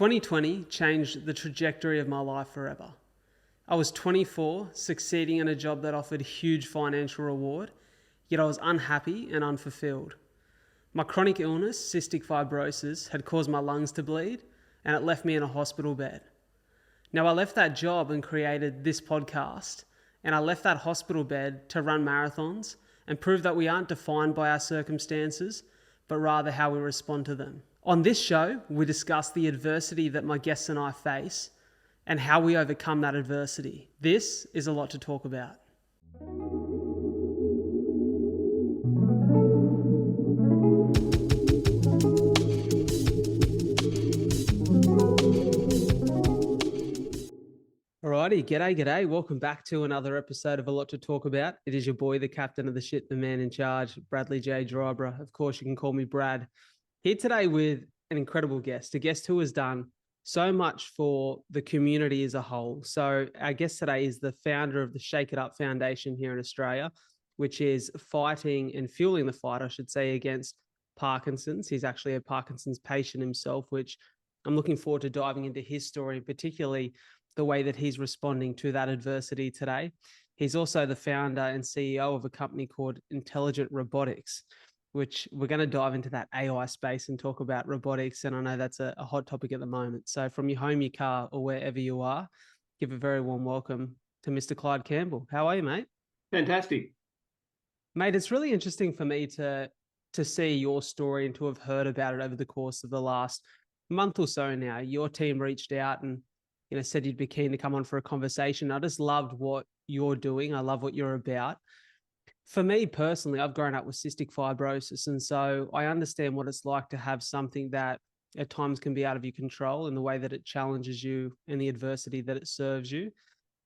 2020 changed the trajectory of my life forever. I was 24, succeeding in a job that offered huge financial reward, yet I was unhappy and unfulfilled. My chronic illness, cystic fibrosis, had caused my lungs to bleed, and it left me in a hospital bed. Now, I left that job and created this podcast, and I left that hospital bed to run marathons and prove that we aren't defined by our circumstances, but rather how we respond to them. On this show, we discuss the adversity that my guests and I face and how we overcome that adversity. This is a lot to talk about. Alrighty, g'day. Welcome back to another episode of A Lot to Talk About. It is your boy, the captain of the ship, the man in charge, Bradley J. Drybra. Of course, you can call me Brad. Here today with an incredible guest, a guest who has done so much for the community as a whole. So our guest today is the founder of the Shake It Up Foundation here in Australia, which is fighting and fueling the fight, I should say, against Parkinson's. He's actually a Parkinson's patient himself, which I'm looking forward to diving into his story, particularly the way that he's responding to that adversity today. He's also the founder and CEO of a company called Intelligent Robotics, which we're going to dive into that AI space and talk about robotics. And I know that's a hot topic at the moment. So from your home, your car, or wherever you are, give a very warm welcome to Mr. Clyde Campbell. How are you, mate? Fantastic. Mate, it's really interesting for me to see your story and to have heard about it over the course of the last month or so now. Your team reached out and said you'd be keen to come on for a conversation. I just loved what you're doing. I love what you're about. For me personally, I've grown up with cystic fibrosis, and so I understand what it's like to have something that at times can be out of your control in the way that it challenges you and the adversity that it serves you.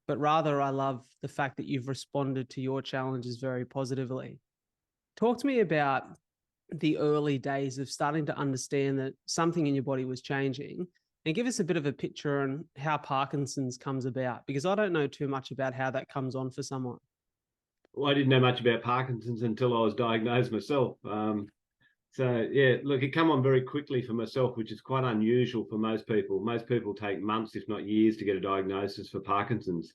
But rather, I love the fact that you've responded to your challenges very positively. Talk to me about the early days of starting to understand that something in your body was changing, and give us a bit of a picture on how Parkinson's comes about, because I don't know too much about how that comes on for someone. Well, I didn't know much about Parkinson's until I was diagnosed myself. It came on very quickly for myself, which is quite unusual for most people. Most people take months, if not years, to get a diagnosis for Parkinson's.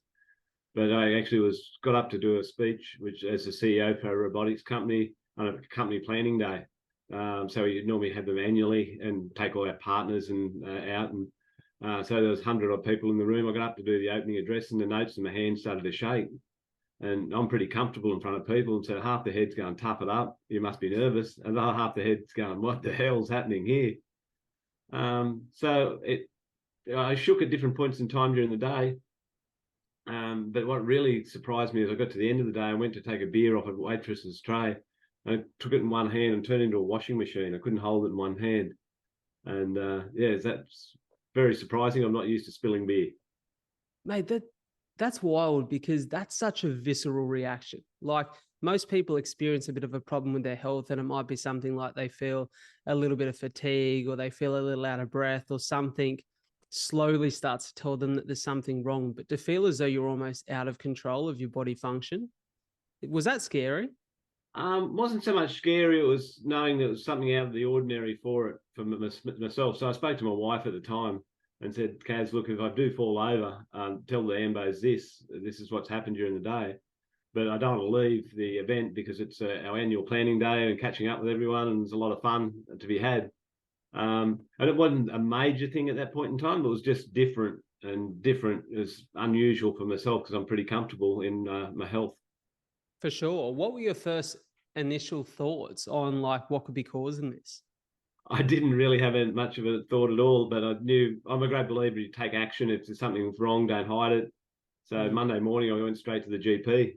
But I actually got up to do a speech, which as the CEO for a robotics company on a company planning day. So we normally have them annually and take all our partners and out. And so there was 100 odd people in the room. I got up to do the opening address and the notes, and my hands started to shake. And I'm pretty comfortable in front of people. And so half the head's going, tough it up, you must be nervous. And the other half the head's going, what the hell's happening here? I shook at different points in time during the day. But what really surprised me is I got to the end of the day, I went to take a beer off a waitress's tray. I took it in one hand and turned it into a washing machine. I couldn't hold it in one hand. And that's very surprising. I'm not used to spilling beer. Mate, that's wild, because that's such a visceral reaction. Like, most people experience a bit of a problem with their health, and it might be something like they feel a little bit of fatigue, or they feel a little out of breath, or something slowly starts to tell them that there's something wrong. But to feel as though you're almost out of control of your body function, was that scary? Wasn't so much scary. It was knowing that it was something out of the ordinary for myself. So I spoke to my wife at the time and said, Kaz, look, if I do fall over, tell the ambos this is what's happened during the day. But I don't want to leave the event because it's our annual planning day and catching up with everyone, and there's a lot of fun to be had. And it wasn't a major thing at that point in time, but it was just different, and different is unusual for myself because I'm pretty comfortable in my health. For sure. What were your first initial thoughts on what could be causing this? I didn't really have much of a thought at all, but I knew I'm a great believer you take action. If there's something wrong, don't hide it. So Monday morning, I went straight to the GP,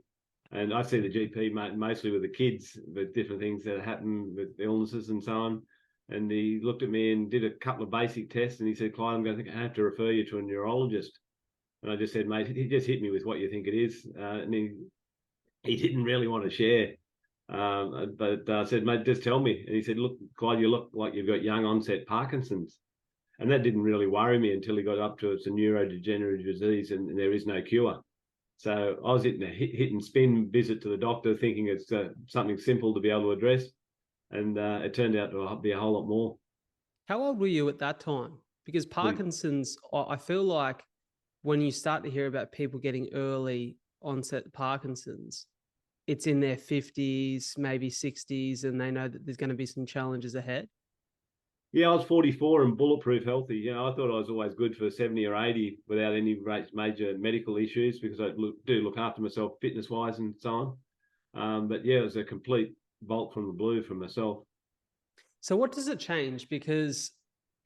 and I see the GP mostly with the kids, with different things that happen with illnesses and so on. And he looked at me and did a couple of basic tests, and he said, Clyde, I'm going to think I have to refer you to a neurologist. And I just said, mate, he just hit me with what you think it is. And he didn't really want to share. But I said, mate, just tell me. And he said, look, Clyde, you look like you've got young onset Parkinson's. And that didn't really worry me until he got up to it's a neurodegenerative disease and there is no cure. So I was hitting a hit and spin visit to the doctor thinking it's something simple to be able to address. And it turned out to be a whole lot more. How old were you at that time? Because Parkinson's, I feel like when you start to hear about people getting early onset Parkinson's, it's in their 50s, maybe 60s, and they know that there's going to be some challenges ahead. Yeah, I was 44 and bulletproof healthy. You know, I thought I was always good for 70 or 80 without any major medical issues because I do look after myself fitness wise and so on. But yeah, it was a complete bolt from the blue for myself. So what does it change? Because,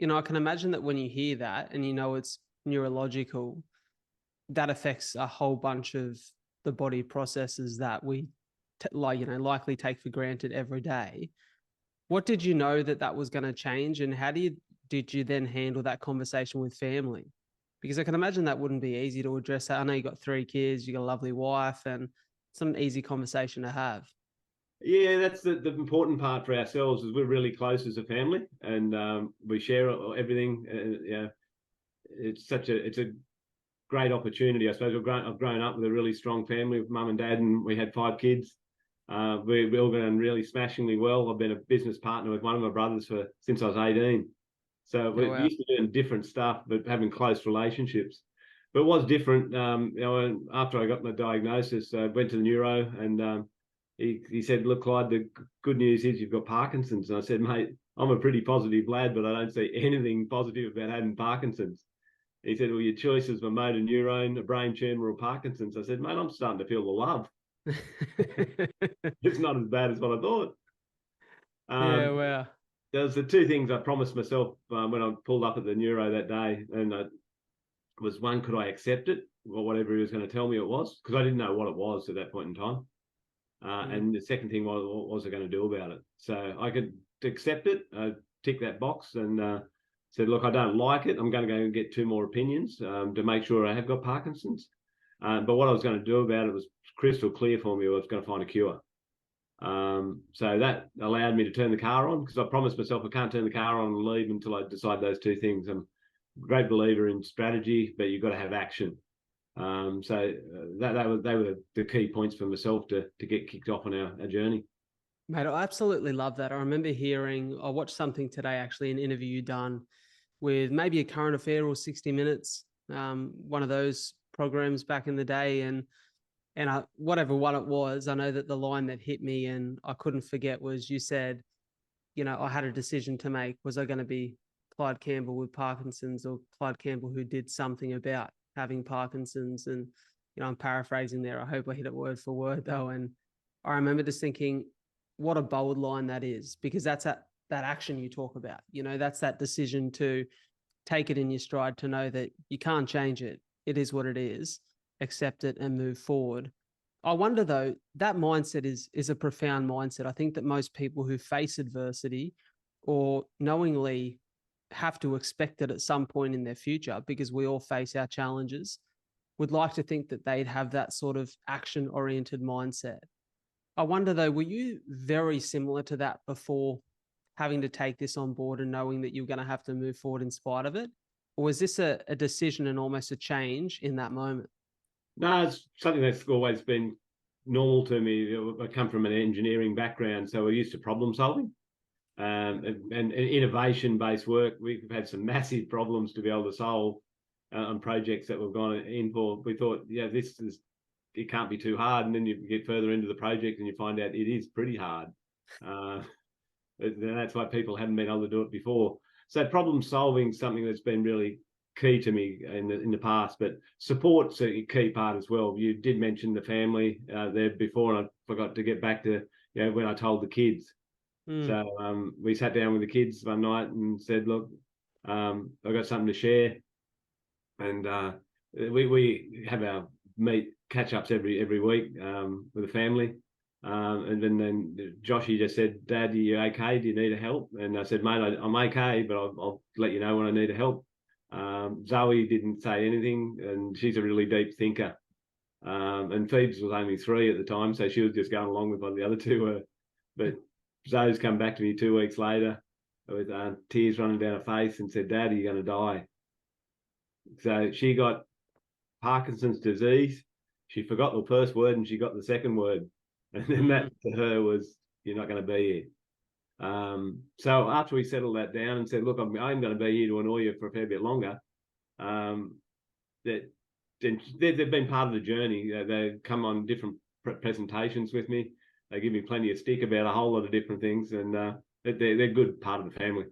I can imagine that when you hear that and it's neurological, that affects a whole bunch of the body processes that we likely take for granted every day. What did you know that was going to change, and how did you then handle that conversation with family? Because I can imagine that wouldn't be easy to address that. I know you got 3 kids, you got a lovely wife, and it's not an easy conversation to have. Yeah, that's the important part for ourselves is we're really close as a family and we share everything. Yeah, it's a great opportunity. I suppose I've grown up with a really strong family with mum and dad, and we had 5 kids. We all done really smashingly well. I've been a business partner with one of my brothers since I was 18. So Oh, we're wow. used to doing different stuff, but having close relationships. But it was different. After I got my diagnosis, I went to the neuro, and he said, "Look, Clyde, the good news is you've got Parkinson's." And I said, "Mate, I'm a pretty positive lad, but I don't see anything positive about having Parkinson's." He said, "Well, your choices were motor neurone, a brain tumor, or Parkinson's." I said, "Mate, I'm starting to feel the love. It's not as bad as what I thought." Yeah, Um, wow. there's the 2 things I promised myself when I pulled up at the neuro that day, and was one, could I accept it, or whatever he was going to tell me it was, because I didn't know what it was at that point in time. And the second thing was, what was I going to do about it? So I could accept it, tick that box, and said, "Look, I don't like it. I'm going to go and get 2 more opinions to make sure I have got Parkinson's." But what I was going to do about it was crystal clear for me. I was going to find a cure. So that allowed me to turn the car on, because I promised myself I can't turn the car on and leave until I decide those 2 things. I'm a great believer in strategy, but you've got to have action. So they were the key points for myself to get kicked off on our journey. Mate, I absolutely love that. I remember I watched something today, actually, an interview done with maybe a current affair or 60 Minutes, one of those programs back in the day. And whatever one it was, I know that the line that hit me and I couldn't forget was you said, I had a decision to make. Was I going to be Clyde Campbell with Parkinson's or Clyde Campbell who did something about having Parkinson's? And, I'm paraphrasing there. I hope I hit it word for word, though. And I remember just thinking, what a bold line that is, because that's that action you talk about. That's that decision to take it in your stride, to know that you can't change it. It is what it is. Accept it and move forward. I wonder though, that mindset is a profound mindset. I think that most people who face adversity or knowingly have to expect it at some point in their future, because we all face our challenges, would like to think that they'd have that sort of action oriented mindset. I wonder though, were you very similar to that before having to take this on board and knowing that you're going to have to move forward in spite of it? Or was this a decision and almost a change in that moment? No, it's something that's always been normal to me. I come from an engineering background, so we're used to problem solving and innovation based work. We've had some massive problems to be able to solve on projects that we've gone in for. We thought, yeah, it can't be too hard, and then you get further into the project and you find out it is pretty hard. That's why people haven't been able to do it before. So problem solving is something that's been really key to me in the past, but support's a key part as well. You did mention the family there before, and I forgot to get back to when I told the kids. So we sat down with the kids one night and said, "Look, I've got something to share," and we have our catch ups every week with the family. And then Joshy just said, "Dad, are you okay? Do you need help?" And I said, "Mate, I'm okay, but I'll let you know when I need help." Zoe didn't say anything, and she's a really deep thinker. And Phoebes was only 3 at the time, so she was just going along with what the other 2 were. But Zoe's come back to me 2 weeks later with tears running down her face and said, "Dad, are you going to die?" So she got Parkinson's disease. She forgot the first word and she got the second word. And then that to her was, "You're not going to be here." So after we settled that down and said, look, I'm going to be here to annoy you for a fair bit longer, that they've been part of the journey. They come on different presentations with me. They give me plenty of stick about a whole lot of different things, and they're a good part of the family.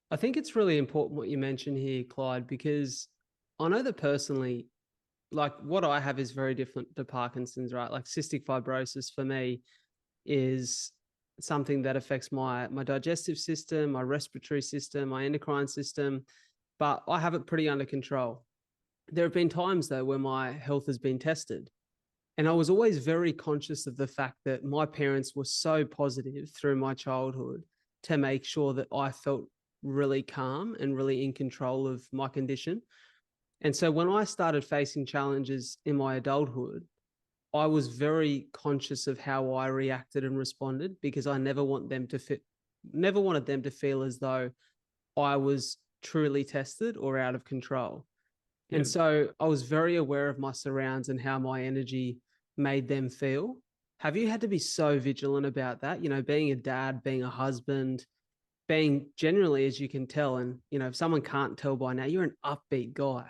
I think it's really important what you mentioned here, Clyde, because I know that personally, like what I have is very different to Parkinson's, right? Like cystic fibrosis for me is something that affects my digestive system, my respiratory system, my endocrine system, but I have it pretty under control. There have been times though where my health has been tested. And I was always very conscious of the fact that my parents were so positive through my childhood to make sure that I felt really calm and really in control of my condition. And so when I started facing challenges in my adulthood, I was very conscious of how I reacted and responded because I never wanted them to feel as though I was truly tested or out of control. Yeah. And so I was very aware of my surrounds and how my energy made them feel. Have you had to be so vigilant about that? You know, being a dad, being a husband, being generally, as you can tell, and, you know, if someone can't tell by now, you're an upbeat guy.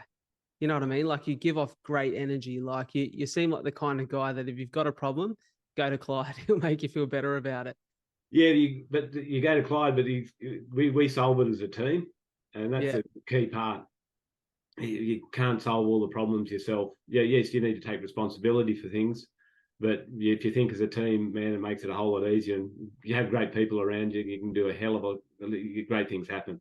You know what I mean? Like you give off great energy. Like you seem like the kind of guy that if you've got a problem, go to Clyde. He'll make you feel better about it. Yeah, but you go to Clyde, but we solve it as a team, and that's Yeah. a key part. You can't solve all the problems yourself. Yeah, yes, you need to take responsibility for things, but if you think as a team, man, it makes it a whole lot easier. And you have great people around you, you can do a hell of a great things happen.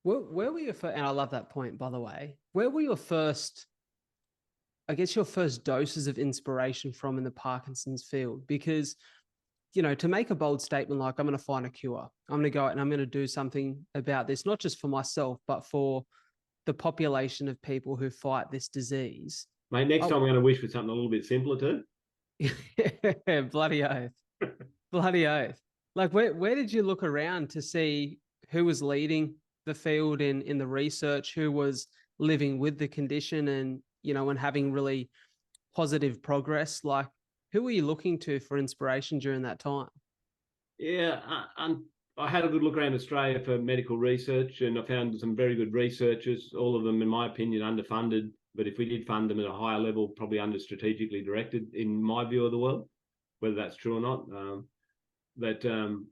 Where were your first, and I love that point, by the way, where were your first, I guess, your first doses of inspiration from in the Parkinson's field? Because, you know, to make a bold statement like, I'm going to find a cure, I'm going to go out and I'm going to do something about this, not just for myself, but for the population of people who fight this disease. Mate, next Oh, time I'm going to wish for something a little bit simpler too. bloody oath. Bloody oath. Like, where did you look around to see who was leading the field in the research, who was living with the condition and, you know, and having really positive progress? Like, who were you looking to for inspiration during that time? Yeah, I had a good look around Australia for medical research, and I found some very good researchers. All of them, in my opinion, underfunded. But if we did fund them at a higher level, probably under strategically directed, in my view of the world, whether that's true or not. But then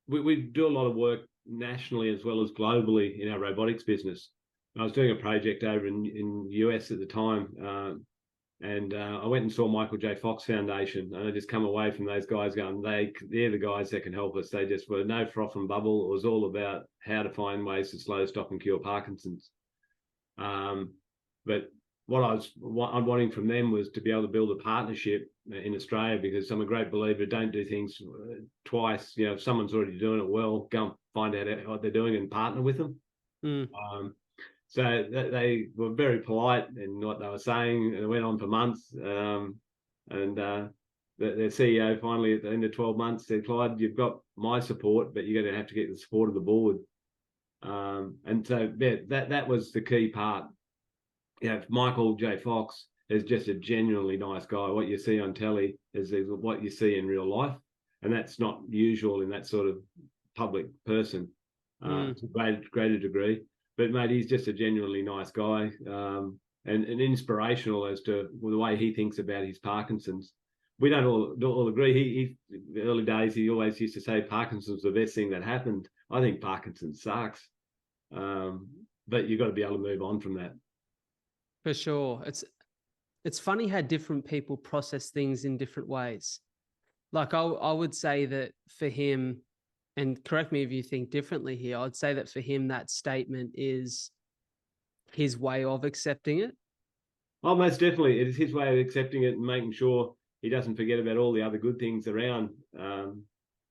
we do a lot of work nationally as well as globally in our robotics business. I was doing a project over in US at the time, and I went and saw Michael J. Fox Foundation, and I just come away from those guys going, they're the guys that can help us. They just were no froth and bubble. It was all about how to find ways to slow, stop, and cure Parkinson's. But what I'm wanting from them was to be able to build a partnership in Australia, because I'm a great believer, don't do things twice. You know, if someone's already doing it well, go and find out what they're doing and partner with them. Mm. So they were very polite in what they were saying, and it went on for months. And their CEO finally, at the end of 12 months, said, Clyde, you've got my support, but you're going to have to get the support of the board. And so that was the key part. You know, Michael J. Fox is just a genuinely nice guy. What you see on telly is what you see in real life, and that's not usual in that sort of public person to a greater degree. But mate, he's just a genuinely nice guy, and inspirational as to the way he thinks about his Parkinson's. We don't all agree. He the early days, he always used to say Parkinson's was the best thing that happened. I think Parkinson's sucks, but you've got to be able to move on from that. For sure. It's funny how different people process things in different ways. Like I would say that for him, and correct me if you think differently here, I'd say that for him, that statement is his way of accepting it. Oh, most definitely. It is his way of accepting it and making sure he doesn't forget about all the other good things around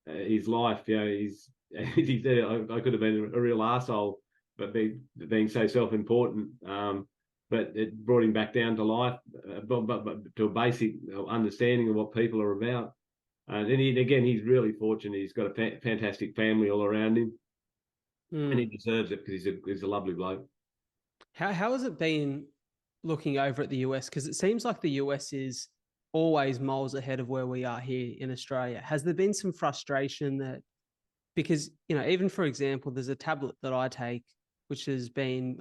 his life. You know, he said, I could have been a real arsehole, but being so self-important. But it brought him back down to life, but to a basic understanding of what people are about. And he's really fortunate. He's got a fantastic family all around him, and he deserves it because he's a lovely bloke. How has it been looking over at the US? Because it seems like the US is always miles ahead of where we are here in Australia. Has there been some frustration that, because, even for example, there's a tablet that I take, which has been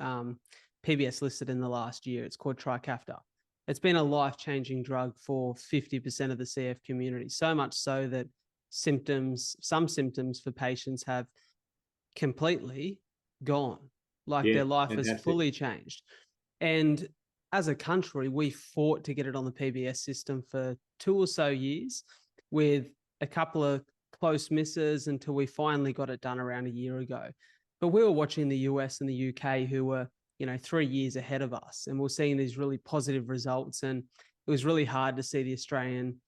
PBS listed in the last year. It's called Trikafta. It's been a life-changing drug for 50% of the CF community, so much so that some symptoms for patients have completely gone, like Yeah, their life has fantastic. fully changed. And as a country, we fought to get it on the PBS system for 2 or so years, with a couple of close misses until we finally got it done around a year ago. But we were watching the US and the UK, who were 3 years ahead of us, and we're seeing these really positive results. And it was really hard to see the Australian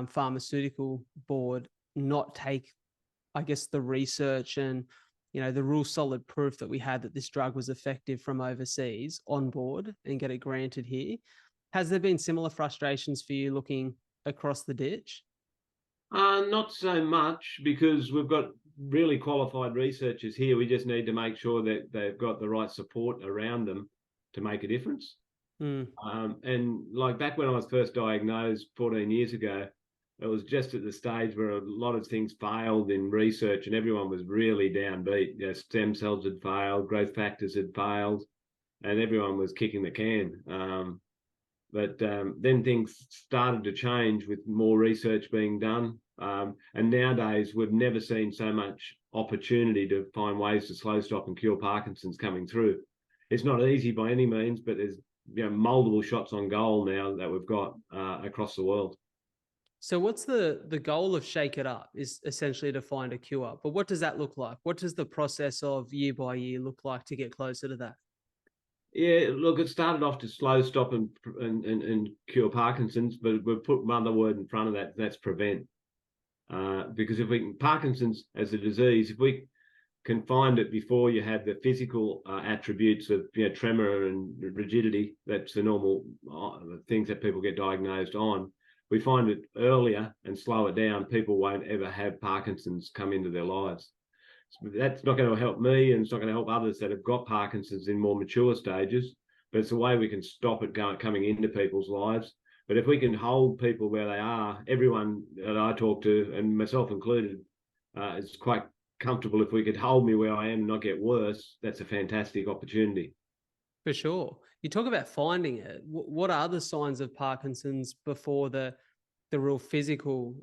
Pharmaceutical Board not take, I guess, the research and the real solid proof that we had that this drug was effective from overseas on board and get it granted here. Has there been similar frustrations for you looking across the ditch? Not so much, because we've got really qualified researchers here. We just need to make sure that they've got the right support around them to make a difference. Mm. And like back when I was first diagnosed 14 years ago, it was just at the stage where a lot of things failed in research and everyone was really downbeat. Stem cells had failed, growth factors had failed, and everyone was kicking the can. But then things started to change with more research being done. And nowadays, we've never seen so much opportunity to find ways to slow, stop, and cure Parkinson's coming through. It's not easy by any means, but there's multiple shots on goal now that we've got across the world. So what's the goal of Shake It Up is essentially to find a cure. But what does that look like? What does the process of year by year look like to get closer to that? Yeah, look, it started off to slow, stop, and cure Parkinson's, but we've put one other word in front of that. That's prevent. Because if we can, Parkinson's as a disease, if we can find it before you have the physical attributes of tremor and rigidity, that's the normal things that people get diagnosed on. We find it earlier and slow it down, people won't ever have Parkinson's come into their lives. So that's not going to help me, and it's not going to help others that have got Parkinson's in more mature stages, but it's a way we can stop it coming into people's lives. But if we can hold people where they are, everyone that I talk to, and myself included, is quite comfortable. If we could hold me where I am and not get worse, that's a fantastic opportunity. For sure. You talk about finding it. What are the signs of Parkinson's before the real physical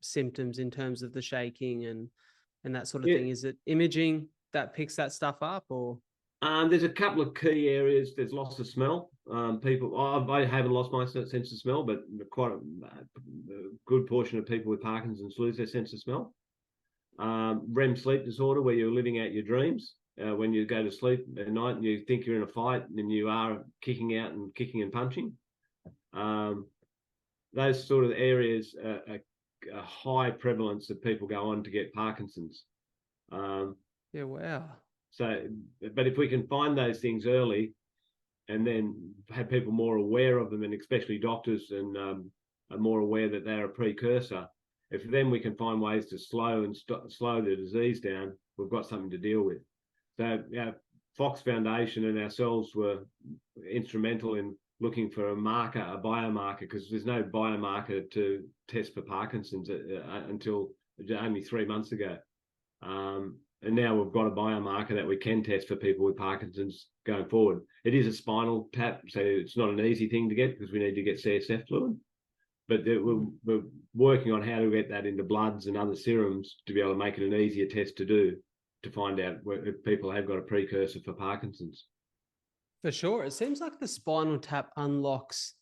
symptoms in terms of the shaking and that sort of Yeah. thing? Is it imaging that picks that stuff up, or? There's a couple of key areas. There's loss of smell. I haven't lost my sense of smell, but quite a good portion of people with Parkinson's lose their sense of smell. REM sleep disorder, where you're living out your dreams. When you go to sleep at night and you think you're in a fight and you are kicking out and kicking and punching. Those sort of areas are a high prevalence of people go on to get Parkinson's. Yeah, wow. So, but if we can find those things early and then have people more aware of them, and especially doctors, and are more aware that they're a precursor, if then we can find ways to slow the disease down, we've got something to deal with. So Fox Foundation and ourselves were instrumental in looking for a biomarker, because there's no biomarker to test for Parkinson's until only 3 months ago. And now we've got a biomarker that we can test for people with Parkinson's going forward. It is a spinal tap, so it's not an easy thing to get because we need to get CSF fluid. But we're working on how to get that into bloods and other serums to be able to make it an easier test to do, to find out if people have got a precursor for Parkinson's. For sure. It seems like the spinal tap unlocks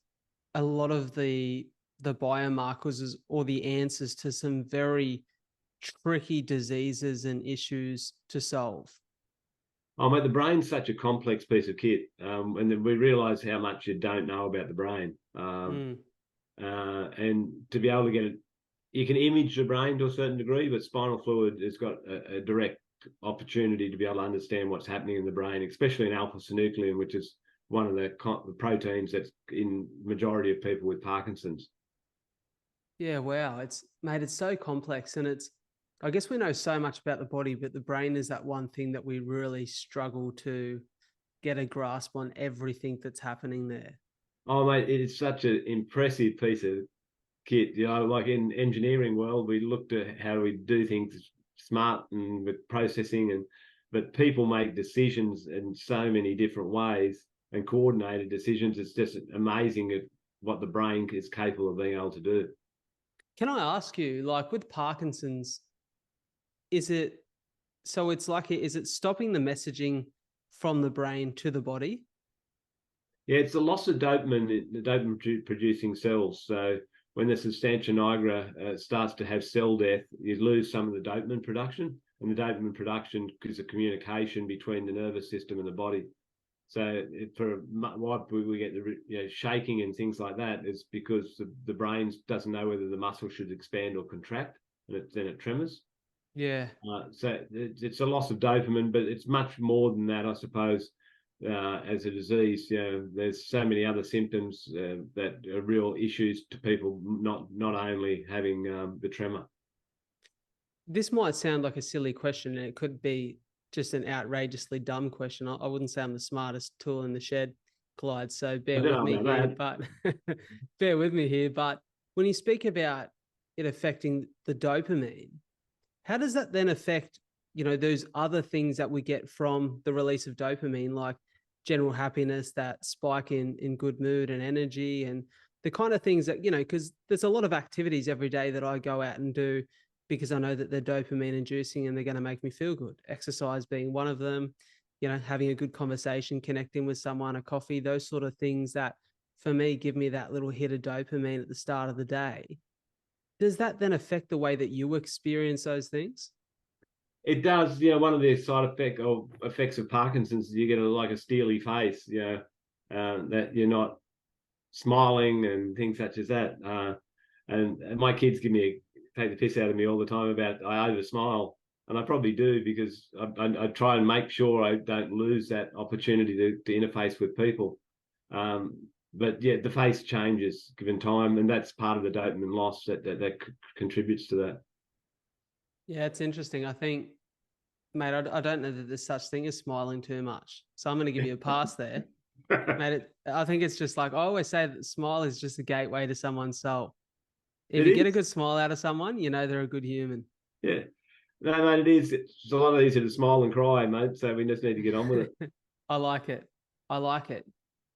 a lot of the biomarkers or the answers to some very tricky diseases and issues to solve. Oh, mate, the brain's such a complex piece of kit, and then we realise how much you don't know about the brain. And to be able to get it, you can image the brain to a certain degree, but spinal fluid has got a direct opportunity to be able to understand what's happening in the brain, especially in alpha-synuclein, which is one of the proteins that's in majority of people with Parkinson's. Yeah, wow. It's so complex, and I guess we know so much about the body, but the brain is that one thing that we really struggle to get a grasp on everything that's happening there. Oh, mate, it is such an impressive piece of kit. Like in engineering world, we looked at how we do things smart and with processing, but people make decisions in so many different ways and coordinated decisions. It's just amazing at what the brain is capable of being able to do. Can I ask you, like with Parkinson's, is it so it's like, is it stopping the messaging from the brain to the body? Yeah, it's the loss of dopamine, the dopamine producing cells. So when the substantia nigra starts to have cell death, you lose some of the dopamine production, and the dopamine production is a communication between the nervous system and the body. So for why we get the shaking and things like that is because the brain doesn't know whether the muscle should expand or contract, and then it tremors. Yeah. So it's a loss of dopamine, but it's much more than that, I suppose. As a disease, there's so many other symptoms that are real issues to people, not only having the tremor. This might sound like a silly question, and it could be just an outrageously dumb question. I wouldn't say I'm the smartest tool in the shed, Clyde, so I bear don't with know me about here, that. but bear with me here. But when you speak about it affecting the dopamine, how does that then affect, those other things that we get from the release of dopamine, like general happiness, that spike in good mood and energy, and the kind of things that, because there's a lot of activities every day that I go out and do because I know that they're dopamine inducing and they're going to make me feel good. Exercise being one of them, having a good conversation, connecting with someone, a coffee, those sort of things that for me give me that little hit of dopamine at the start of the day. Does that then affect the way that you experience those things? It does. One of the side effects of Parkinson's is you get like a steely face. That you're not smiling and things such as that. And my kids take the piss out of me all the time about I over smile, and I probably do because I try and make sure I don't lose that opportunity to interface with people. But yeah, the face changes given time, and that's part of the dopamine loss that contributes to that. Yeah, it's interesting. I think, mate, I don't know that there's such thing as smiling too much. So I'm going to give you a pass there. Mate, I think it's just like, I always say that smile is just a gateway to someone's soul. If It you get a is. good smile out of someone, they're a good human. Yeah. No, mate, it is. It's a lot easier to smile and cry, mate. So we just need to get on with it. I like it. I like it.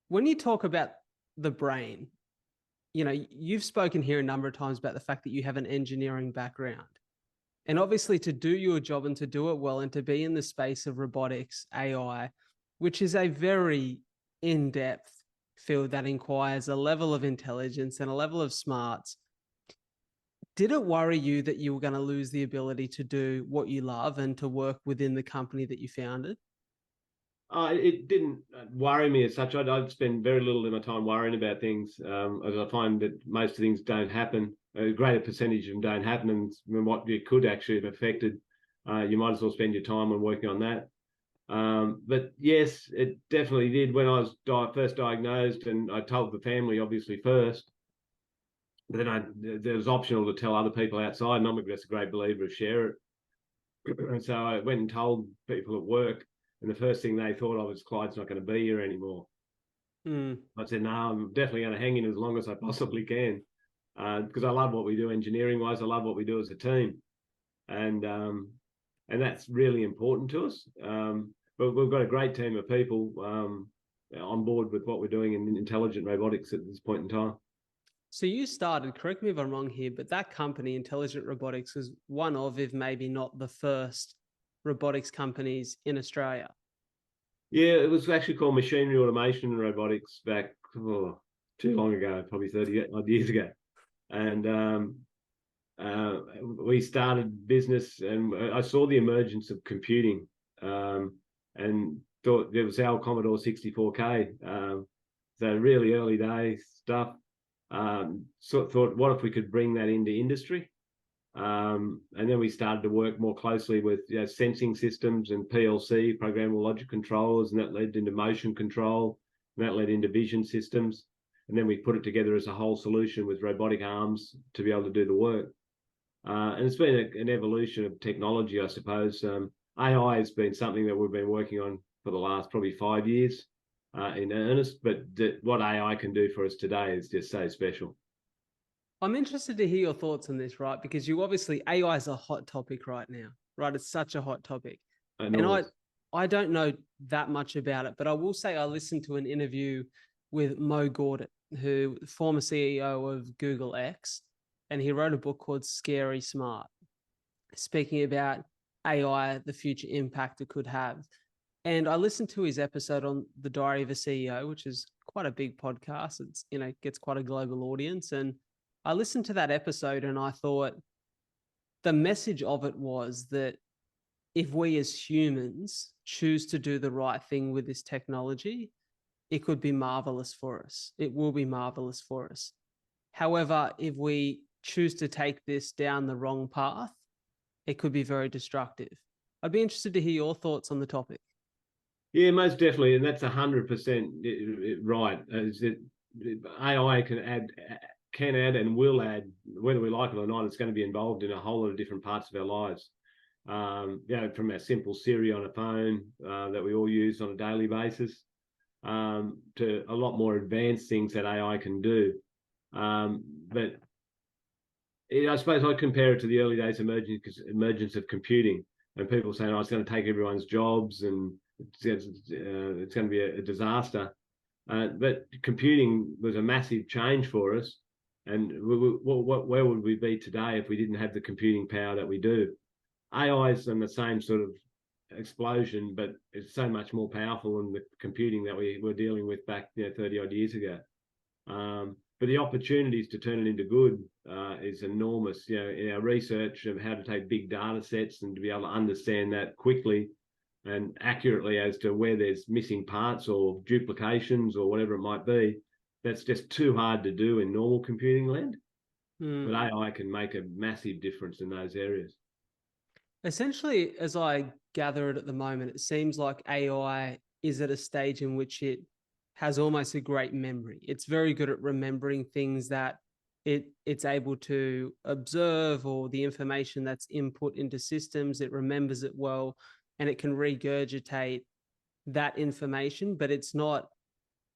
When you talk about the brain, you've spoken here a number of times about the fact that you have an engineering background. And obviously, to do your job and to do it well and to be in the space of robotics, AI, which is a very in depth field that inquires a level of intelligence and a level of smarts. Did it worry you that you were going to lose the ability to do what you love and to work within the company that you founded? It didn't worry me as such. I'd spend very little of my time worrying about things, as I find that most things don't happen. A greater percentage of them don't happen, and what you could actually have affected, you might as well spend your time on working on that. But yes, it definitely did when I was first diagnosed, and I told the family obviously first. But then it was optional to tell other people outside, and I'm just a great believer of share it. And so I went and told people at work, and the first thing they thought of was Clyde's not going to be here anymore. Mm. I said, no, I'm definitely going to hang in as long as I possibly can, because I love what we do engineering wise. I love what we do as a team, and that's really important to us. But we've got a great team of people on board with what we're doing in intelligent robotics at this point in time. So you started, correct me if I'm wrong here, but that company, Intelligent Robotics, was one of, if maybe not the first robotics companies in Australia. Yeah, it was actually called Machinery Automation and Robotics back too long ago, probably 30 odd years ago. And we started business, and I saw the emergence of computing, and thought there was our Commodore 64K. So really early days stuff. Thought, what if we could bring that into industry? And then we started to work more closely with sensing systems and PLC, programmable logic controllers, and that led into motion control, and that led into vision systems. And then we put it together as a whole solution with robotic arms to be able to do the work. And it's been an evolution of technology, I suppose. AI has been something that we've been working on for the last probably 5 years in earnest, but what AI can do for us today is just so special. I'm interested to hear your thoughts on this, right? Because you obviously AI is a hot topic right now, right? It's such a hot topic, and Enormous. I don't know that much about it, but I will say I listened to an interview with Mo Gordon, who former CEO of Google X, and he wrote a book called Scary Smart, speaking about AI, the future impact it could have. And I listened to his episode on the Diary of a CEO, which is quite a big podcast. It's, gets quite a global audience. And I listened to that episode and I thought the message of it was that if we as humans choose to do the right thing with this technology, it could be marvelous for us. It will be marvelous for us. However, if we choose to take this down the wrong path, it could be very destructive. I'd be interested to hear your thoughts on the topic. Yeah, most definitely, and that's 100% right. Is that AI can add, and will add, whether we like it or not. It's going to be involved in a whole lot of different parts of our lives. From our simple Siri on a phone that we all use on a daily basis, to a lot more advanced things that AI can do. But I suppose I compare it to the early days emergence of computing, and people saying, "Oh, it's going to take everyone's jobs and it's going to be a disaster." But computing was a massive change for us, and where would we be today if we didn't have the computing power that we do? AI is in the same sort of explosion, but it's so much more powerful than the computing that we were dealing with back 30 odd years ago. But the opportunities to turn it into good is enormous. In our research of how to take big data sets and to be able to understand that quickly and accurately as to where there's missing parts or duplications or whatever it might be, that's just too hard to do in normal computing land. But AI can make a massive difference in those areas. Essentially, as I gather it at the moment, it seems like AI is at a stage in which it has almost a great memory. It's very good at remembering things that it's able to observe, or the information that's input into systems. It remembers it well and it can regurgitate that information, but it's not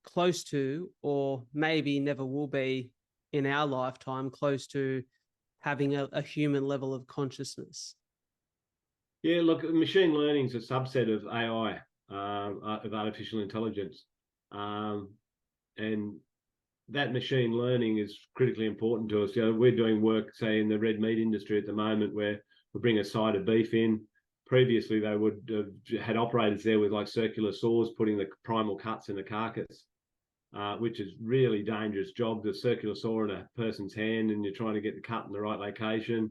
close to, or maybe never will be in our lifetime, close to having a human level of consciousness. Yeah, look, machine learning is a subset of AI, of artificial intelligence. And that machine learning is critically important to us. We're doing work, say, in the red meat industry at the moment, where we bring a side of beef in. Previously, they would have had operators there with like circular saws putting the primal cuts in the carcass, which is really dangerous job. The circular saw in a person's hand, and you're trying to get the cut in the right location.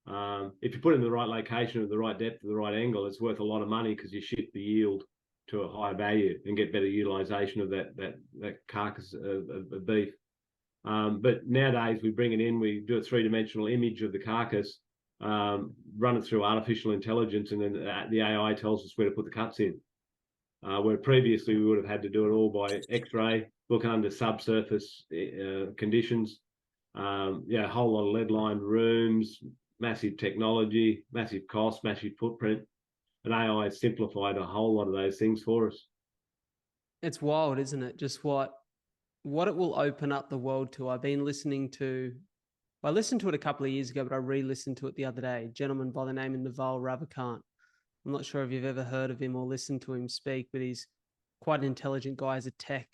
If you put it in the right location at the right depth, at the right angle, it's worth a lot of money because you shift the yield to a higher value and get better utilization of that carcass of beef. But nowadays we bring it in, we do a three-dimensional image of the carcass, run it through artificial intelligence, and then the AI tells us where to put the cuts in. Where previously we would have had to do it all by X-ray, look under subsurface conditions. A whole lot of lead-lined rooms, massive technology, massive cost, massive footprint. And AI has simplified a whole lot of those things for us. It's wild, isn't it? Just what it will open up the world to. I listened to it a couple of years ago, but I re-listened to it the other day. A gentleman by the name of Naval Ravikant. I'm not sure if you've ever heard of him or listened to him speak, but he's quite an intelligent guy. He's a tech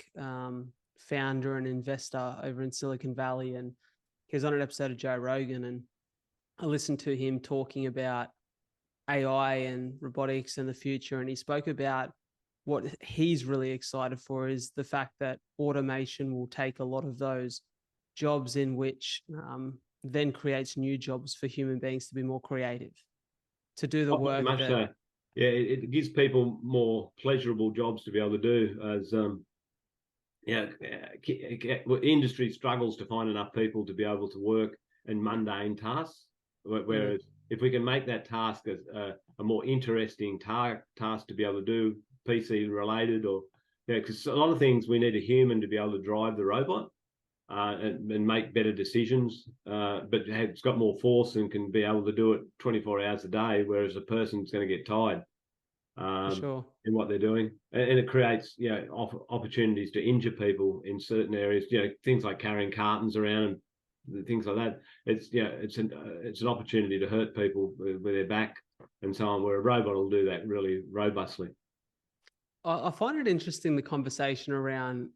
founder and investor over in Silicon Valley. And he was on an episode of Joe Rogan, and I listened to him talking about AI and robotics and the future. And he spoke about what he's really excited for is the fact that automation will take a lot of those jobs in which then creates new jobs for human beings to be more creative, to do the work. Much so. Yeah, it gives people more pleasurable jobs to be able to do. As industry struggles to find enough people to be able to work in mundane tasks. Whereas if we can make that task a more interesting task to be able to do, PC related, or because a lot of things we need a human to be able to drive the robot and make better decisions, but it's got more force and can be able to do it 24 hours a day, whereas a person's going to get tired in what they're doing, and it creates opportunities to injure people in certain areas. Things like carrying cartons around and things like that. It's it's an opportunity to hurt people with their back and so on, where a robot will do that really robustly. I find it interesting, the conversation around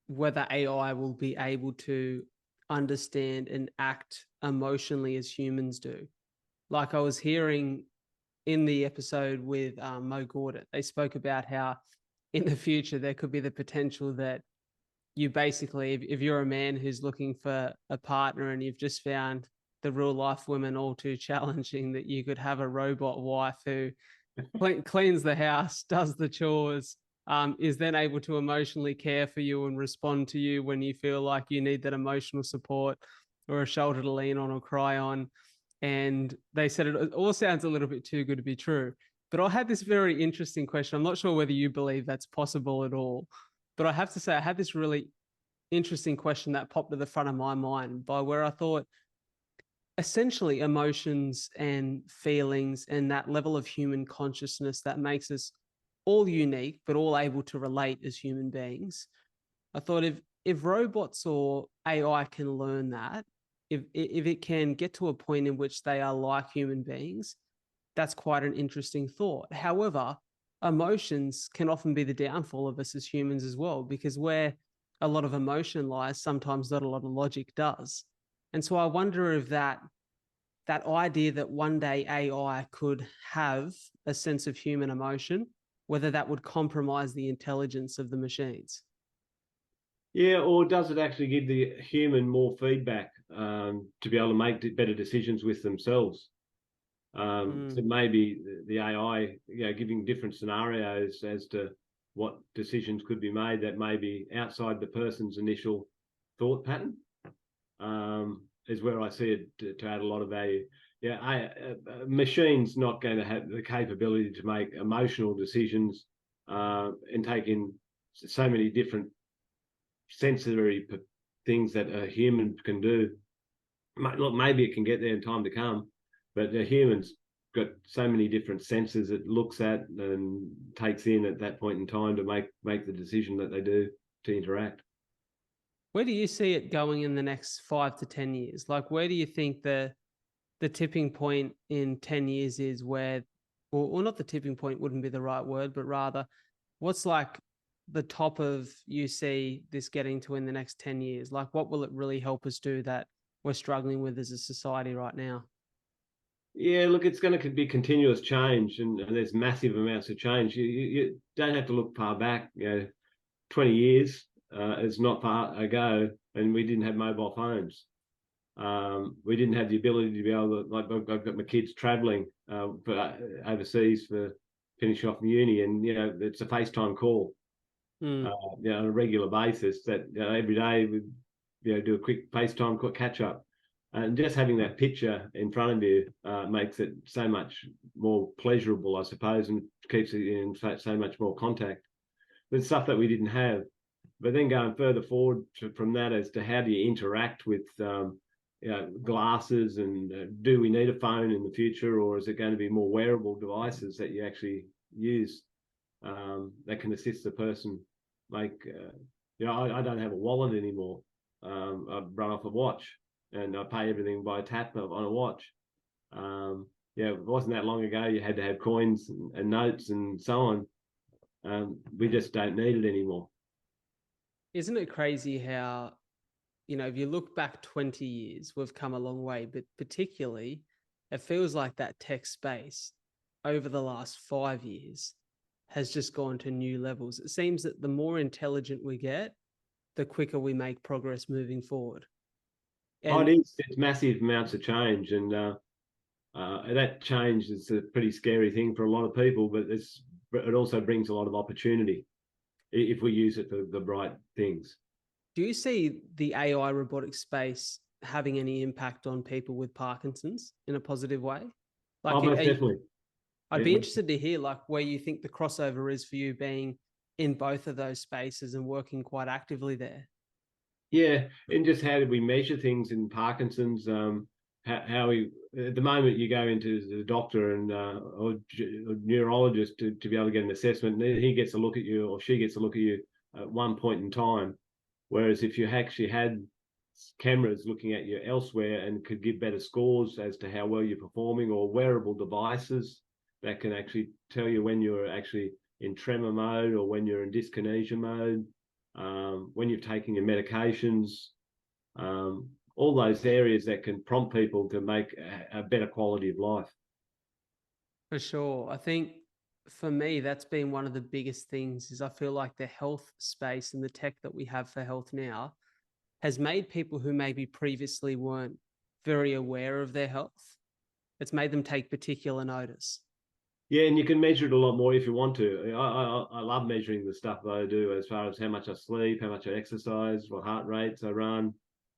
whether AI will be able to understand and act emotionally as humans do. Like I was hearing in the episode with Mo Gordon, they spoke about how in the future there could be the potential that you basically, if you're a man who's looking for a partner and you've just found the real life women all too challenging, that you could have a robot wife who cleans the house, does the chores, is then able to emotionally care for you and respond to you when you feel like you need that emotional support or a shoulder to lean on or cry on. And they said it all sounds a little bit too good to be true. But I had this very interesting question. I'm not sure whether you believe that's possible at all, but I have to say, I had this really interesting question that popped to the front of my mind, by where I thought, essentially, emotions and feelings and that level of human consciousness that makes us all unique, but all able to relate as human beings. I thought, if robots or AI can learn that, if it can get to a point in which they are like human beings, that's quite an interesting thought. However, emotions can often be the downfall of us as humans as well, because where a lot of emotion lies, sometimes not a lot of logic does. And so I wonder if that idea that one day AI could have a sense of human emotion, whether that would compromise the intelligence of the machines. Yeah, or does it actually give the human more feedback to be able to make better decisions with themselves? So maybe the AI, giving different scenarios as to what decisions could be made that may be outside the person's initial thought pattern, is where I see it to add a lot of value. Yeah, machine's not going to have the capability to make emotional decisions and take in so many different sensory things that a human can do. Look, maybe it can get there in time to come, but the humans got so many different senses it looks at and takes in at that point in time to make the decision that they do to interact. Where do you see it going in the next 5 to 10 years? Like, where do you think the tipping point in 10 years is, where, or not the tipping point wouldn't be the right word, but rather what's like the top of you see this getting to in the next 10 years? Like, what will it really help us do that we're struggling with as a society right now? Yeah, look, it's going to be continuous change, and there's massive amounts of change. You don't have to look far back. 20 years is not far ago, and we didn't have mobile phones. We didn't have the ability to be able to, like, I've got my kids traveling overseas for finishing off the uni, and it's a FaceTime call, on a regular basis. That every day we do a quick FaceTime catch up, and just having that picture in front of you makes it so much more pleasurable, I suppose, and keeps it in so much more contact. There's stuff that we didn't have. But then going further forward from that, as to how do you interact with glasses, and do we need a phone in the future, or is it going to be more wearable devices that you actually use that can assist the person make I don't have a wallet anymore. I run off a watch, and I pay everything by tap on a watch. It wasn't that long ago you had to have coins and notes and so on. We just don't need it anymore. Isn't it crazy how, if you look back 20 years, we've come a long way, but particularly it feels like that tech space over the last 5 years has just gone to new levels. It seems that the more intelligent we get, the quicker we make progress moving forward. And it is. It's massive amounts of change, and that change is a pretty scary thing for a lot of people, but it also brings a lot of opportunity if we use it for the right things. Do you see the AI robotic space having any impact on people with Parkinson's in a positive way? Like, most definitely. I'd be interested to hear, like, where you think the crossover is for you, being in both of those spaces and working quite actively there. Yeah, and just how did we measure things in Parkinson's? How we, at the moment, you go into the doctor and or neurologist to be able to get an assessment, and he gets a look at you, or she gets a look at you at one point in time. Whereas if you actually had cameras looking at you elsewhere and could give better scores as to how well you're performing, or wearable devices that can actually tell you when you're actually in tremor mode or when you're in dyskinesia mode, when you're taking your medications, all those areas that can prompt people to make a better quality of life. For sure. I think for me, that's been one of the biggest things is I feel like the health space and the tech that we have for health now has made people who maybe previously weren't very aware of their health. It's made them take particular notice. Yeah, and you can measure it a lot more if you want to. I love measuring the stuff that I do as far as how much I sleep, how much I exercise, what heart rates I run,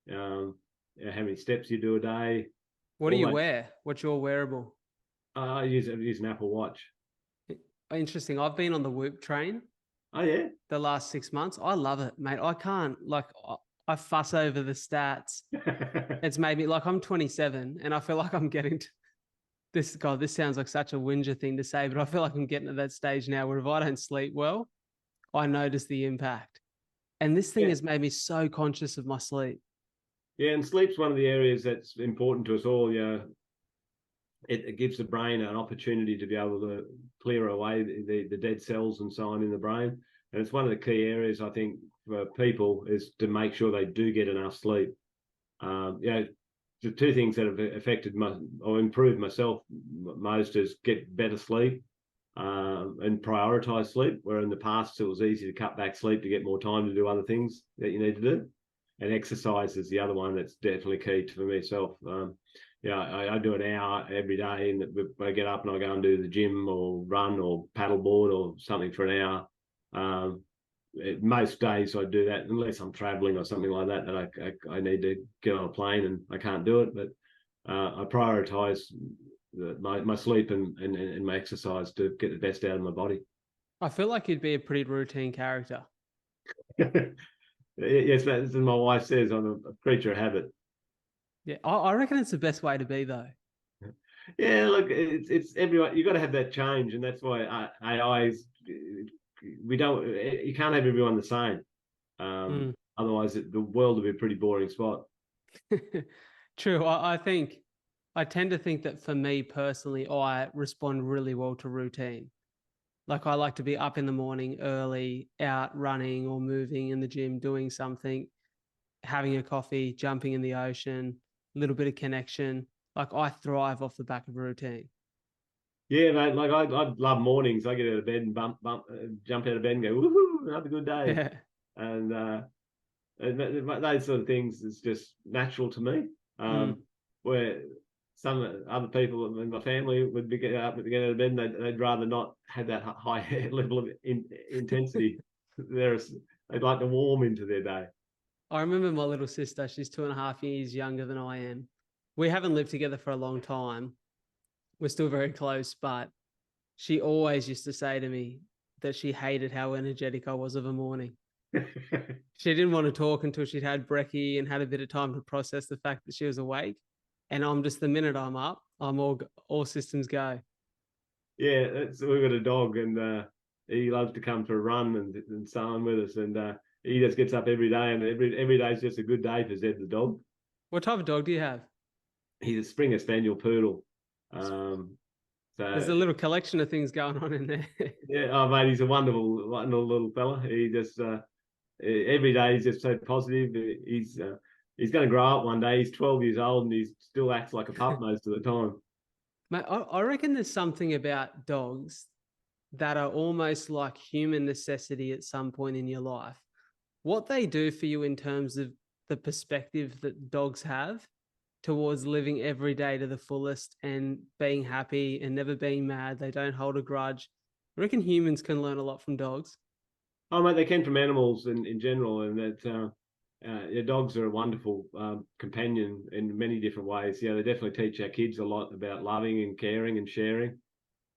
how many steps you do a day. What do you wear? What's your wearable? I use an Apple Watch. Interesting. I've been on the Whoop train. Oh yeah. The last 6 months. I love it, mate. I can't I fuss over the stats. It's made me like I'm 27 and I feel like I'm getting to this. God, this sounds like such a whinger thing to say, but I feel like I'm getting to that stage now where if I don't sleep well, I notice the impact. And this thing has made me so conscious of my sleep. Yeah, and sleep's one of the areas that's important to us all. It gives the brain an opportunity to be able to clear away the dead cells and so on in the brain. And it's one of the key areas, I think, for people is to make sure they do get enough sleep. The two things that have affected or improved myself most is get better sleep and prioritize sleep, where in the past it was easy to cut back sleep to get more time to do other things that you need to do. And exercise is the other one that's definitely key for myself. I do an hour every day, and I get up and I go and do the gym or run or paddleboard or something for an hour. Most days I do that, unless I'm traveling or something like that, that I need to get on a plane and I can't do it. But I prioritize my sleep and my exercise to get the best out of my body. I feel like you'd be a pretty routine character. Yes, as my wife says, I'm a creature of habit. Yeah, I reckon it's the best way to be, though. Yeah, look, it's everyone. You got to have that change, and that's why AI is. We don't. You can't have everyone the same. Otherwise, the world will be a pretty boring spot. True. I tend to think that for me personally, I respond really well to routine. Like I like to be up in the morning early, out running or moving in the gym, doing something, having a coffee, jumping in the ocean, a little bit of connection. Like I thrive off the back of a routine. Yeah, mate. Like I love mornings. I get out of bed and jump out of bed and go, woohoo, have a good day. Yeah. And those sort of things is just natural to me. Where some other people in my family would get up and get out of bed and they'd rather not have that high level of intensity. They'd like to warm into their day. I remember my little sister, she's 2.5 years younger than I am. We haven't lived together for a long time. We're still very close, but she always used to say to me that she hated how energetic I was of a morning. She didn't want to talk until she'd had brekkie and had a bit of time to process the fact that she was awake. And I'm just, the minute I'm up, I'm all systems go. Yeah, we've got a dog, and he loves to come for a run and so on with us, and he just gets up every day, and every day is just a good day for Zed the dog. What type of dog do you have? He's a Springer Spaniel Poodle. So there's a little collection of things going on in there. Yeah, oh mate, he's a wonderful little fella. He just every day he's just so positive. He's going to grow up one day. He's 12 years old and he still acts like a pup most of the time. Mate, I reckon there's something about dogs that are almost like human necessity at some point in your life. What they do for you in terms of the perspective that dogs have towards living every day to the fullest and being happy and never being mad. They don't hold a grudge. I reckon humans can learn a lot from dogs. Oh, mate, they can from animals in general, and that dogs are a wonderful companion in many different ways. Yeah, they definitely teach our kids a lot about loving and caring and sharing.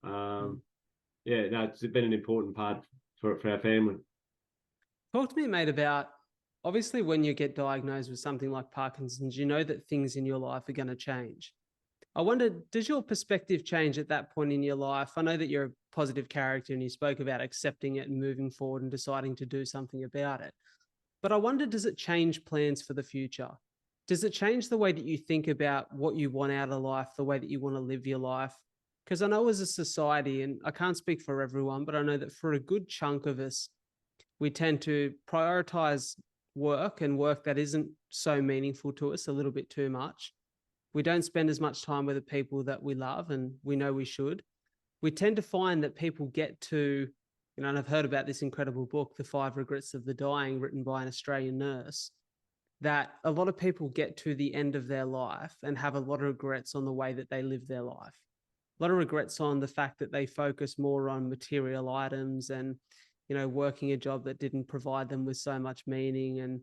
Yeah, no, it's been an important part for our family. Talk to me, mate, about obviously when you get diagnosed with something like Parkinson's, you know that things in your life are going to change. I wonder, does your perspective change at that point in your life? I know that you're a positive character and you spoke about accepting it and moving forward and deciding to do something about it. But I wonder, does it change plans for the future? Does it change the way that you think about what you want out of life, the way that you want to live your life? Because I know as a society, and I can't speak for everyone, but I know that for a good chunk of us, we tend to prioritize work and work that isn't so meaningful to us a little bit too much. We don't spend as much time with the people that we love and we know we should. We tend to find that people get to, and I've heard about this incredible book, The 5 Regrets of the Dying, written by an Australian nurse, that a lot of people get to the end of their life and have a lot of regrets on the way that they live their life. A lot of regrets on the fact that they focus more on material items and, working a job that didn't provide them with so much meaning and,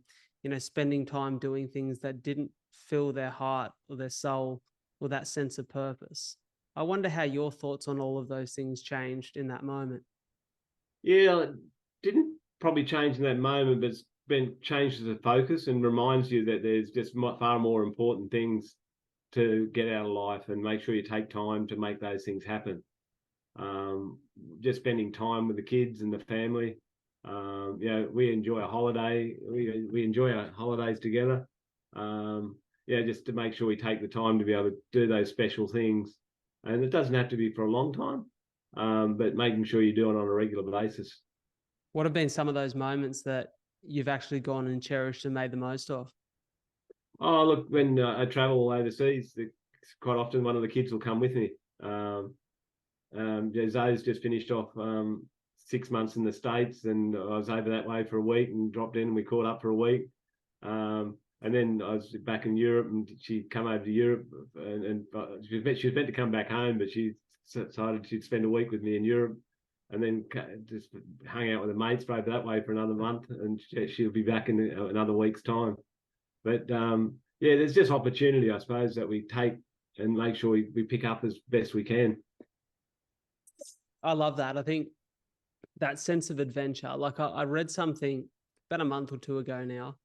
spending time doing things that didn't fill their heart or their soul or that sense of purpose. I wonder how your thoughts on all of those things changed in that moment. Yeah, it didn't probably change in that moment, but it's been changed as a focus and reminds you that there's just far more important things to get out of life, and make sure you take time to make those things happen. Just spending time with the kids and the family. We enjoy a holiday. We enjoy our holidays together. Just to make sure we take the time to be able to do those special things. And it doesn't have to be for a long time, but making sure you do it on a regular basis. What have been some of those moments that you've actually gone and cherished and made the most of? Oh, look, when I travel overseas, quite often one of the kids will come with me. Zoe's just finished off 6 months in the States, and I was over that way for a week and dropped in and we caught up for a week. And then I was back in Europe, and she come over to Europe, and she was meant to come back home, but she decided she'd spend a week with me in Europe, and then just hung out with her mates over that way for another month, and she'll be back in another week's time. But there's just opportunity, I suppose, that we take and make sure we pick up as best we can. I love that. I think that sense of adventure, like I read something about a month or two ago now,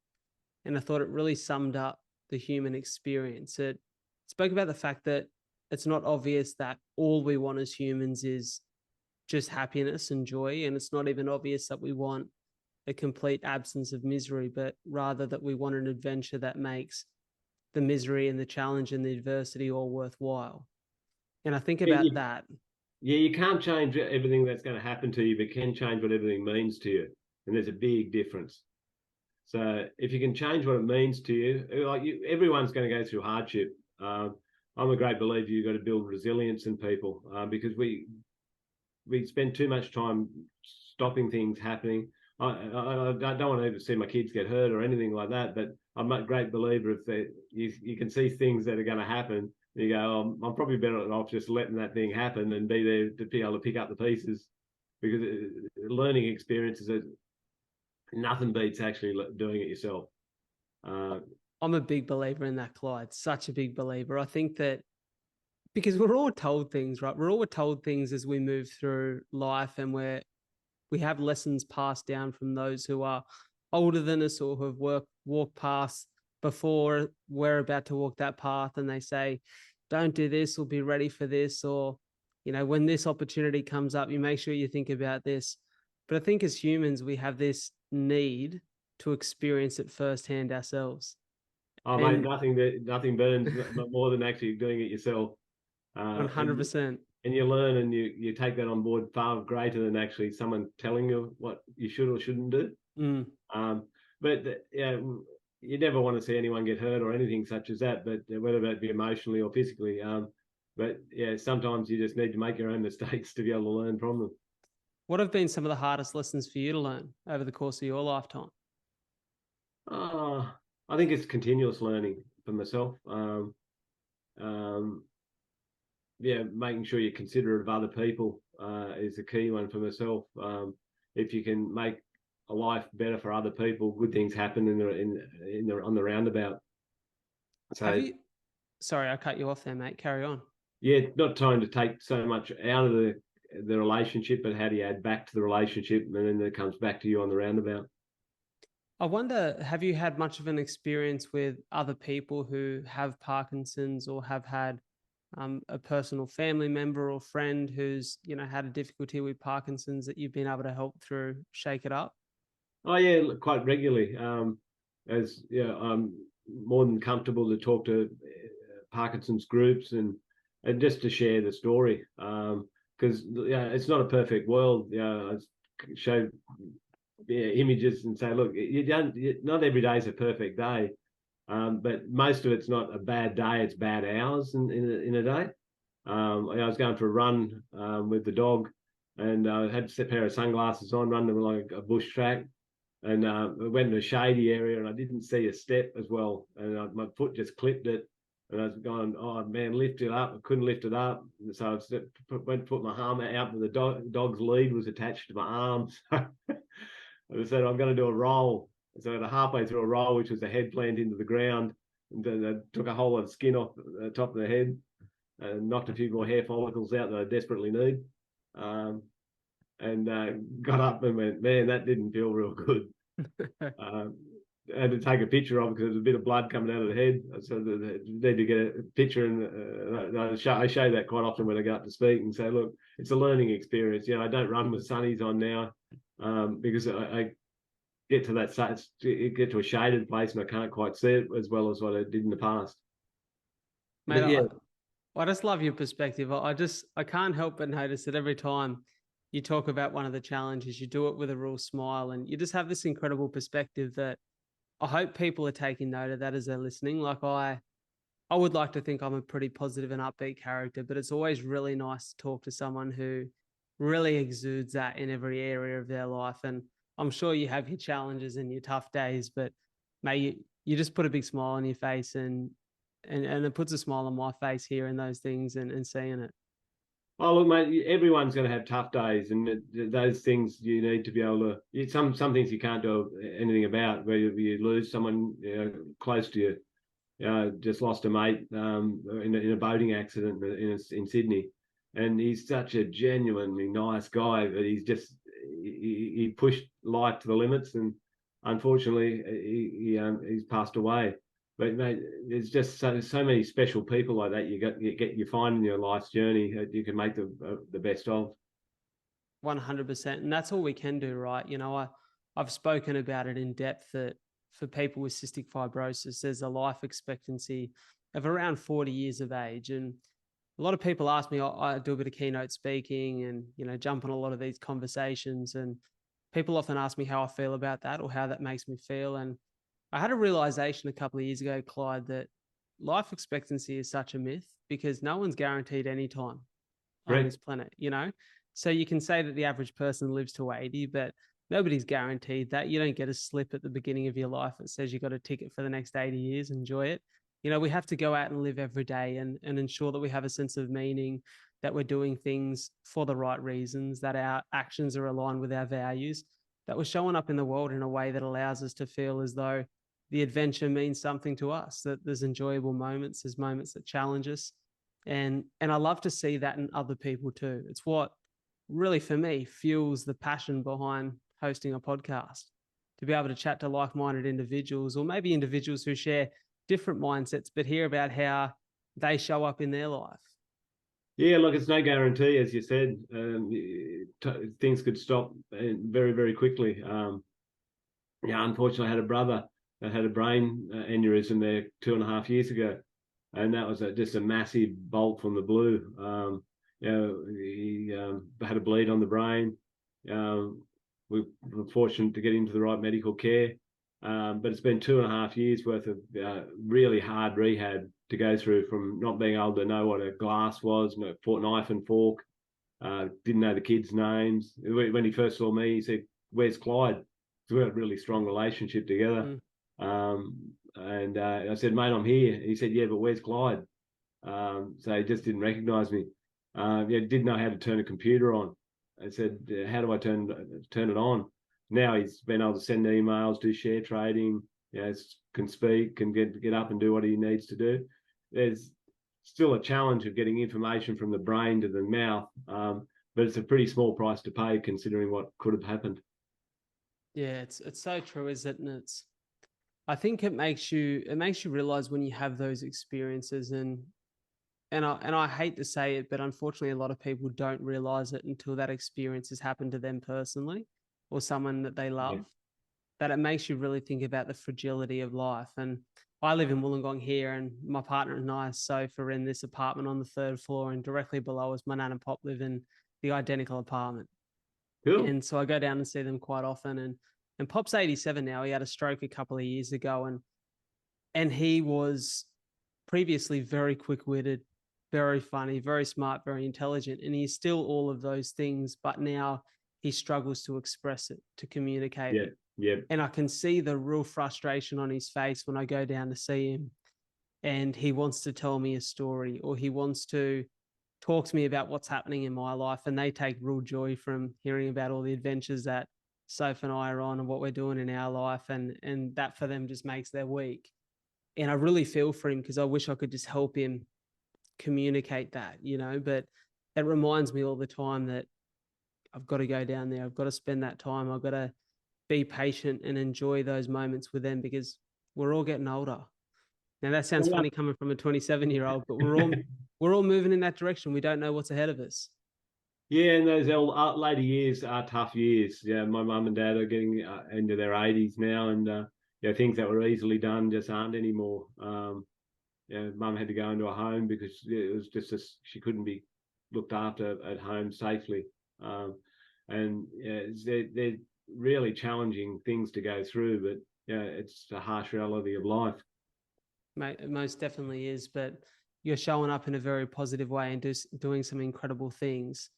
and I thought it really summed up the human experience. It spoke about the fact that it's not obvious that all we want as humans is just happiness and joy. And it's not even obvious that we want a complete absence of misery, but rather that we want an adventure that makes the misery and the challenge and the adversity all worthwhile. And I think about that. Yeah, you can't change everything that's going to happen to you, but can change what everything means to you. And there's a big difference. So if you can change what it means to you, everyone's going to go through hardship. I'm a great believer you've got to build resilience in people, because we spend too much time stopping things happening. I don't want to ever see my kids get hurt or anything like that, but I'm a great believer if you can see things that are going to happen, and you go, I'm probably better off just letting that thing happen and be there to be able to pick up the pieces, because learning experiences are nothing beats actually doing it yourself. I'm a big believer in that, Clyde. Such a big believer. I think that because we're all told things, right? We're all told things as we move through life, and we have lessons passed down from those who are older than us or who have walked past before we're about to walk that path, and they say, don't do this or be ready for this, or, when this opportunity comes up, you make sure you think about this. But I think as humans, we have this need to experience it firsthand ourselves. Oh, mate, nothing burns more than actually doing it yourself. 100%. And you learn, and you take that on board far greater than actually someone telling you what you should or shouldn't do. But you never want to see anyone get hurt or anything such as that, but whether that be emotionally or physically. But sometimes you just need to make your own mistakes to be able to learn from them. What have been some of the hardest lessons for you to learn over the course of your lifetime? I think it's continuous learning for myself. Making sure you're considerate of other people is a key one for myself. If you can make a life better for other people, good things happen on the roundabout. So, sorry, I cut you off there, mate. Carry on. Yeah, not trying to take so much out of the relationship, but how do you add back to the relationship, and then it comes back to you on the roundabout. I wonder, have you had much of an experience with other people who have Parkinson's or have had a personal family member or friend who's, had a difficulty with Parkinson's that you've been able to help through Shake It Up? Oh yeah, quite regularly. more than comfortable to talk to Parkinson's groups and just to share the story. Because it's not a perfect world. I show images and say, look, not every day is a perfect day, but most of it's not a bad day. It's bad hours in a day. I was going for a run with the dog, and I had a pair of sunglasses on, running along a bush track, and I went in a shady area, and I didn't see a step as well, and my foot just clipped it, and I was going, oh man, lift it up. I couldn't lift it up, so I went to put my arm out, but the dog's lead was attached to my arm. So I said, I'm going to do a roll. So halfway through a roll, which was a head plant into the ground, and then I took a whole lot of skin off the top of the head and knocked a few more hair follicles out that I desperately need. And got up and went, man, that didn't feel real good. I had to take a picture of it because there was a bit of blood coming out of the head. So I need to get a picture, and I show that quite often when I go up to speak and say, look, it's a learning experience. I don't run with sunnies on now because I get to get to a shaded place and I can't quite see it as well as what I did in the past. Mate, but yeah. I just love your perspective. I can't help but notice that every time you talk about one of the challenges, you do it with a real smile, and you just have this incredible perspective that I hope people are taking note of that as they're listening. Like I would like to think I'm a pretty positive and upbeat character, but it's always really nice to talk to someone who really exudes that in every area of their life. And I'm sure you have your challenges and your tough days, but mate, you just put a big smile on your face, and it puts a smile on my face hearing those things and seeing it. Oh, look, mate, everyone's going to have tough days, and those things you need to be able to. Some things you can't do anything about. Where you lose someone close to you. Just lost a mate in a boating accident in Sydney, and he's such a genuinely nice guy, but he pushed life to the limits, and unfortunately he's passed away. But mate, there's just so many special people like that you find in your life's journey that you can make the best of. 100%, and that's all we can do, right? I've spoken about it in depth that for people with cystic fibrosis, there's a life expectancy of around 40 years of age, and a lot of people ask me, I do a bit of keynote speaking and jump on a lot of these conversations, and people often ask me how I feel about that or how that makes me feel. And I had a realization a couple of years ago, Clyde, that life expectancy is such a myth because no one's guaranteed any time on this planet, So you can say that the average person lives to 80, but nobody's guaranteed that. You don't get a slip at the beginning of your life that says you got a ticket for the next 80 years, enjoy it. We have to go out and live every day and ensure that we have a sense of meaning, that we're doing things for the right reasons, that our actions are aligned with our values, that we're showing up in the world in a way that allows us to feel as though the adventure means something to us, that there's enjoyable moments, there's moments that challenge us. And I love to see that in other people too. It's what really, for me, fuels the passion behind hosting a podcast, to be able to chat to like-minded individuals, or maybe individuals who share different mindsets, but hear about how they show up in their life. Yeah, look, it's no guarantee, as you said. Things could stop very, very quickly. Unfortunately, I had a brother that had a brain aneurysm there 2.5 years ago, and that was just a massive bolt from the blue. He had a bleed on the brain. We were fortunate to get into the right medical care, but it's been 2.5 years worth of really hard rehab to go through, from not being able to know what a glass was, knife and fork, didn't know the kids' names. When he first saw me, he said, "Where's Clyde?" So we had a really strong relationship together. And I said, "Mate, I'm here." He said, "Yeah, but where's Clyde?" So he just didn't recognize me. Didn't know how to turn a computer on. I said, "How do I turn it on?" Now he's been able to send emails, do share trading, can speak, can get up and do what he needs to do. There's still a challenge of getting information from the brain to the mouth, but it's a pretty small price to pay considering what could have happened. Yeah, it's so true, isn't it? I think it makes you realize when you have those experiences, and I hate to say it, but unfortunately a lot of people don't realize it until that experience has happened to them personally or someone that they love, that it makes you really think about the fragility of life. And I live in Wollongong here, and my partner and I are in this apartment on the third floor, and directly below us, my nan and pop live in the identical apartment. Cool. And so I go down and see them quite often. And Pop's 87 now. He had a stroke a couple of years ago, and he was previously very quick-witted, very funny, very smart, very intelligent, and he's still all of those things, but now he struggles to express it, to communicate it. Yeah. And I can see the real frustration on his face when I go down to see him, and he wants to tell me a story, or he wants to talk to me about what's happening in my life. And they take real joy from hearing about all the adventures that Soph and I are on and what we're doing in our life. And that for them just makes their week. And I really feel for him, because I wish I could just help him communicate that, but it reminds me all the time that I've got to go down there. I've got to spend that time. I've got to be patient and enjoy those moments with them, because we're all getting older. Now that sounds funny coming from a 27-year-old, but we're all moving in that direction. We don't know what's ahead of us. Yeah, and those later years are tough years. Yeah, my mum and dad are getting into their 80s now, and things that were easily done just aren't anymore. Mum had to go into a home because it was just she couldn't be looked after at home safely, and they're really challenging things to go through. But it's a harsh reality of life. Mate, it most definitely is. But you're showing up in a very positive way and doing some incredible things.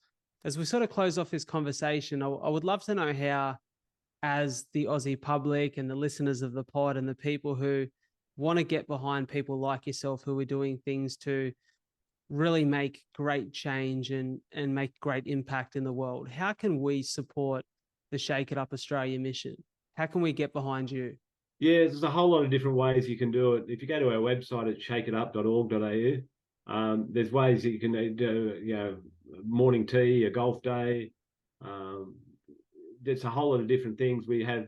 As we sort of close off this conversation, I would love to know how, as the Aussie public and the listeners of the pod and the people who want to get behind people like yourself who are doing things to really make great change and make great impact in the world, how can we support the Shake It Up Australia mission? How can we get behind you? Yeah, there's a whole lot of different ways you can do it. If you go to our website at shakeitup.org.au, there's ways that you can do, morning tea, a golf day. There's a whole lot of different things. We have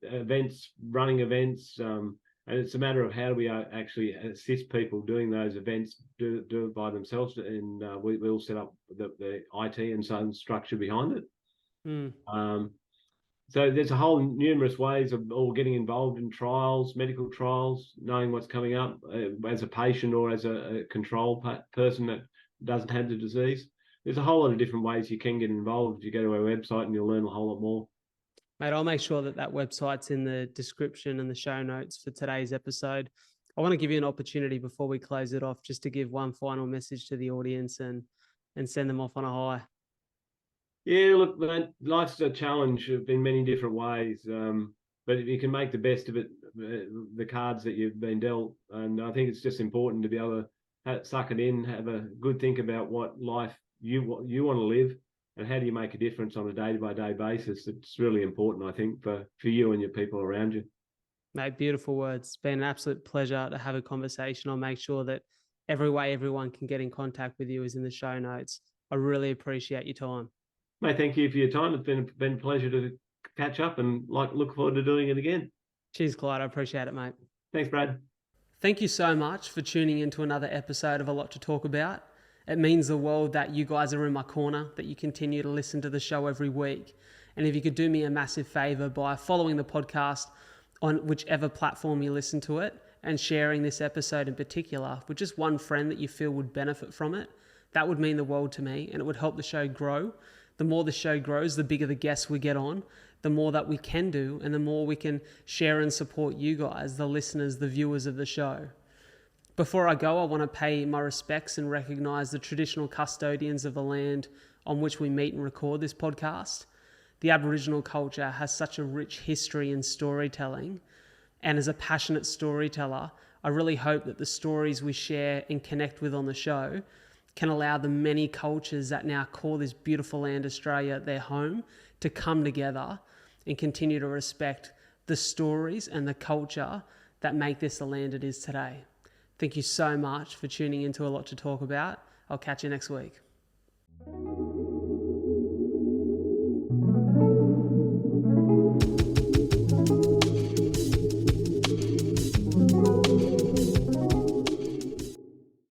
events, running events, and it's a matter of how do we actually assist people doing those events, do it by themselves, and we'll set up the IT and some structure behind it. So there's a whole numerous ways of all getting involved in trials, medical trials, knowing what's coming up as a patient or as a control person that doesn't have the disease. There's a whole lot of different ways you can get involved. You go to our website and you'll learn a whole lot more. Mate, I'll make sure that website's in the description and the show notes for today's episode. I want to give you an opportunity before we close it off, just to give one final message to the audience and send them off on a high. Yeah, look, man, life's a challenge in many different ways. But if you can make the best of it, the cards that you've been dealt, and I think it's just important to be able to suck it in, have a good think about what life you want to live, and how do you make a difference on a day-by-day basis. It's really important, I think, for you and your people around you. Mate, beautiful words. It's been an absolute pleasure to have a conversation. I'll make sure that every way everyone can get in contact with you is in the show notes. I really appreciate your time. Mate, thank you for your time. It's been a pleasure to catch up, and look forward to doing it again. Cheers, Clyde. I appreciate it, mate. Thanks, Brad. Thank you so much for tuning into another episode of A Lot to Talk About. It means the world that you guys are in my corner, that you continue to listen to the show every week. And if you could do me a massive favor by following the podcast on whichever platform you listen to it, and sharing this episode in particular with just one friend that you feel would benefit from it, that would mean the world to me, and it would help the show grow. The more the show grows, the bigger the guests we get on, the more that we can do, and the more we can share and support you guys, the listeners, the viewers of the show. Before I go, I want to pay my respects and recognize the traditional custodians of the land on which we meet and record this podcast. The Aboriginal culture has such a rich history in storytelling, and as a passionate storyteller, I really hope that the stories we share and connect with on the show can allow the many cultures that now call this beautiful land Australia their home to come together and continue to respect the stories and the culture that make this the land it is today. Thank you so much for tuning into A Lot to Talk About. I'll catch you next week.